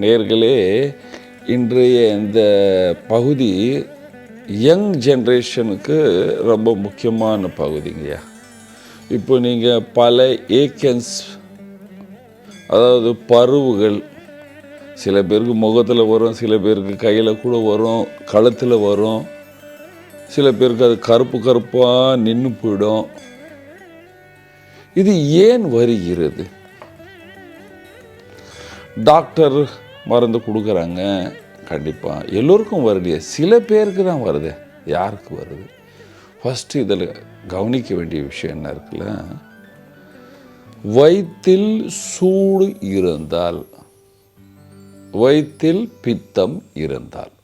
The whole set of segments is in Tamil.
நேயர்களே, இன்றைய இந்த பகுதி யங் ஜென்ரேஷனுக்கு ரொம்ப முக்கியமான பகுதிங்கய்யா. இப்போ நீங்கள் பல ஏக்கன்ஸ், அதாவது பருவுகள், சில பேருக்கு முகத்தில் வரும், சில பேருக்கு கையில் கூட வரும், கழுத்தில் வரும், சில பேருக்கு அது கருப்பு கருப்பாக நின்று போயிடும். இது ஏன் வருகிறது? டாக்டர் மருந்து கொடுக்குறாங்க, கண்டிப்பாக எல்லோருக்கும் வருது, சில பேருக்கு தான் வருது. யாருக்கு வருது? ஃபஸ்ட்டு இதில் கவனிக்க வேண்டிய விஷயம் என்ன இருக்குல்ல, வயிற்றில் சூடு இருந்தால், வயிற்றில் பித்தம் இருந்தால்,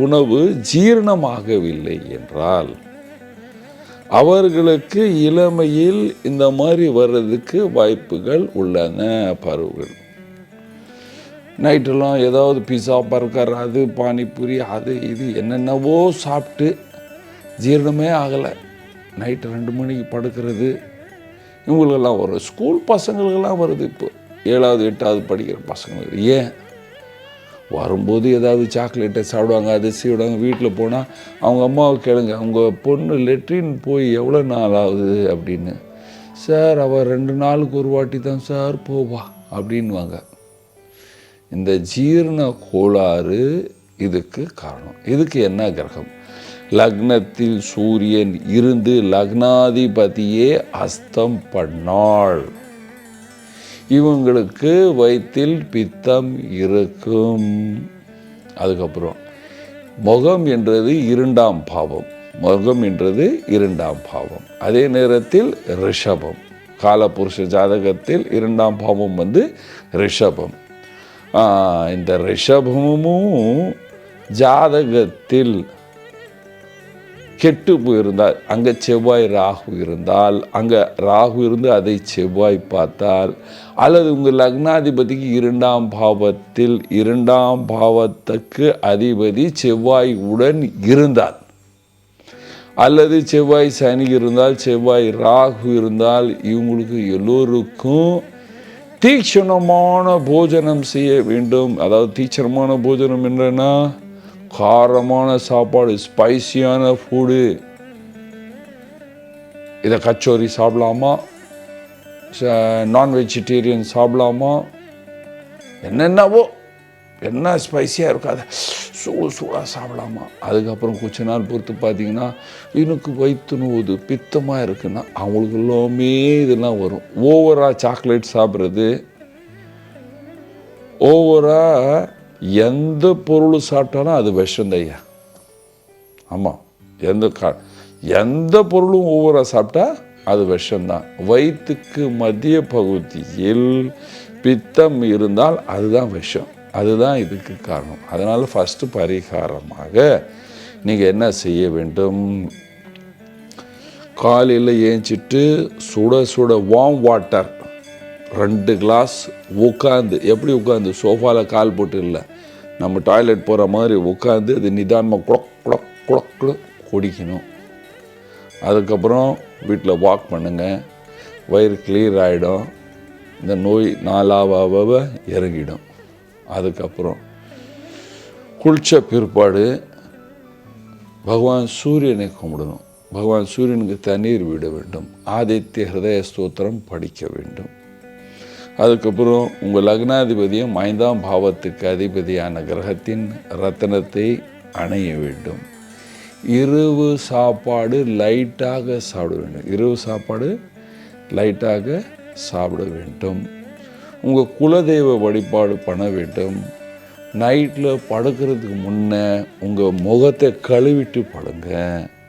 உணவு ஜீரணமாகவில்லை என்றால் அவர்களுக்கு இளமையில் இந்த மாதிரி வர்றதுக்கு வாய்ப்புகள் உள்ளன. பருவுகள் நைட்டெல்லாம் ஏதாவது பிஸா, பர்கர், அது பானிபூரி, அது இது என்னென்னவோ சாப்பிட்டு ஜீரணமே ஆகலை, நைட்டு 2 மணிக்கு படுக்கிறது, இவங்களுக்கெல்லாம் வரும். ஸ்கூல் பசங்களுக்கெல்லாம் வருது. இப்போ 7வது 8வது படிக்கிற பசங்களுக்கு. ஏன் வரும்போது ஏதாவது சாக்லேட்டை சாப்பிடுவாங்க, அது சாப்பிடுவாங்க. வீட்டில் போனால் அவங்க அம்மாவை கேளுங்க, அவங்க பொண்ணு லெட்ரின் போய் எவ்வளோ நாள் ஆகுது அப்படின்னு. சார், அவள் 2 நாளுக்கு ஒரு வாட்டி தான் சார் போவா அப்படின்வாங்க. இந்த ஜீரண கோளாறு இதுக்கு காரணம். இதுக்கு என்ன கிரகம்? லக்னத்தில் சூரியன் இருந்து லக்னாதிபதியே அஸ்தம் பண்ணாள். இவங்களுக்கு வயிற்றில் பித்தம் இருக்கும். அதுக்கப்புறம் முகம் என்றது 2ஆம் பாவம். முகம் என்றது 2ஆம் பாவம். அதே நேரத்தில் ரிஷபம், காலபுருஷ ஜாதகத்தில் 2ஆம் பாவம் ரிஷபம். இந்த ரிஷபமும் ஜாதகத்தில் கெட்டு போயிருந்தால், அங்கே செவ்வாய் ராகு இருந்தால், அங்கே ராகு இருந்து அதை செவ்வாய் பார்த்தால், அல்லது உங்கள் லக்னாதிபதிக்கு 2ஆம் பாவத்தில் 2ஆம் பாவத்துக்கு அதிபதி செவ்வாய் உடன் இருந்தால், அல்லது செவ்வாய் சனி இருந்தால், செவ்வாய் ராகு இருந்தால், இவங்களுக்கு எல்லோருக்கும் தீட்சணமான போஜனம் செய்ய வேண்டும். அதாவது தீட்சணமான போஜனம் என்னன்னா, காரமான சாப்பாடு, ஸ்பைசியான ஃபுட்டு. இதை கச்சோரி சாப்பிடலாமா, நான் வெஜிடேரியன் சாப்பிடலாமா, என்னென்னவோ, என்ன ஸ்பைசியாக இருக்காது, சூடாக சாப்பிடலாமா. அதுக்கப்புறம் கொஞ்ச நாள் பொறுத்து பார்த்தீங்கன்னா, எனக்கு வயிற்று நோவுது, பித்தமாக இருக்குன்னா அவங்களுக்கு எல்லாமே இதெல்லாம் வரும். ஓவராக சாக்லேட் சாப்பிட்றது, ஓவராக எந்த பொருள் சாப்பிட்டாலும் அது விஷந்தையா. ஆமாம், எந்த பொருளும் ஓவராக சாப்பிட்டா அது விஷம்தான். வயிற்றுக்கு மத்திய பகுதியில் பித்தம் இருந்தால் அதுதான் விஷம். அதுதான் இதுக்கு காரணம். அதனால் ஃபஸ்ட்டு பரிகாரமாக நீங்கள் என்ன செய்ய வேண்டும், காலையில் ஏஞ்சிட்டு சுட சுட வார்ம் வாட்டர் 2 கிளாஸ் உட்காந்து, எப்படி உட்காந்து, சோஃபாவில் கால் போட்டு இல்லை, நம்ம டாய்லெட் போகிற மாதிரி உட்காந்து அது நிதானமாக குடக் குடக் குடிக்கணும். அதுக்கப்புறம் வீட்டில் வாக் பண்ணுங்கள், வயிறு கிளியர் ஆகிடும், இந்த நோய் 4ஆவ இறங்கிடும். அதுக்கப்புறம் குளிச்ச பிற்பாடு பகவான் சூரியனை கும்பிடணும். பகவான் சூரியனுக்கு தண்ணீர் விட வேண்டும். ஆதித்ய ஹிருதய ஸ்தோத்திரம் படிக்க வேண்டும். அதுக்கப்புறம் உங்கள் லக்னாதிபதியும் 5ஆம் பாவத்துக்கு அதிபதியான கிரகத்தின் ரத்தினத்தை அணைய வேண்டும். இரவு சாப்பாடு லைட்டாக சாப்பிட வேண்டும். இரவு சாப்பாடு லைட்டாக சாப்பிட வேண்டும். உங்கள் குலதெய்வ வழிபாடு பண்ண வேண்டும். நைட்டில் படுக்கிறதுக்கு முன்னே உங்கள் முகத்தை கழுவிட்டு படுங்க.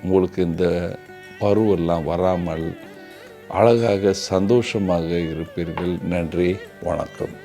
உங்களுக்கு இந்த பருவெல்லாம் வராமல் அழகாக சந்தோஷமாக இருப்பீர்கள். நன்றி, வணக்கம்.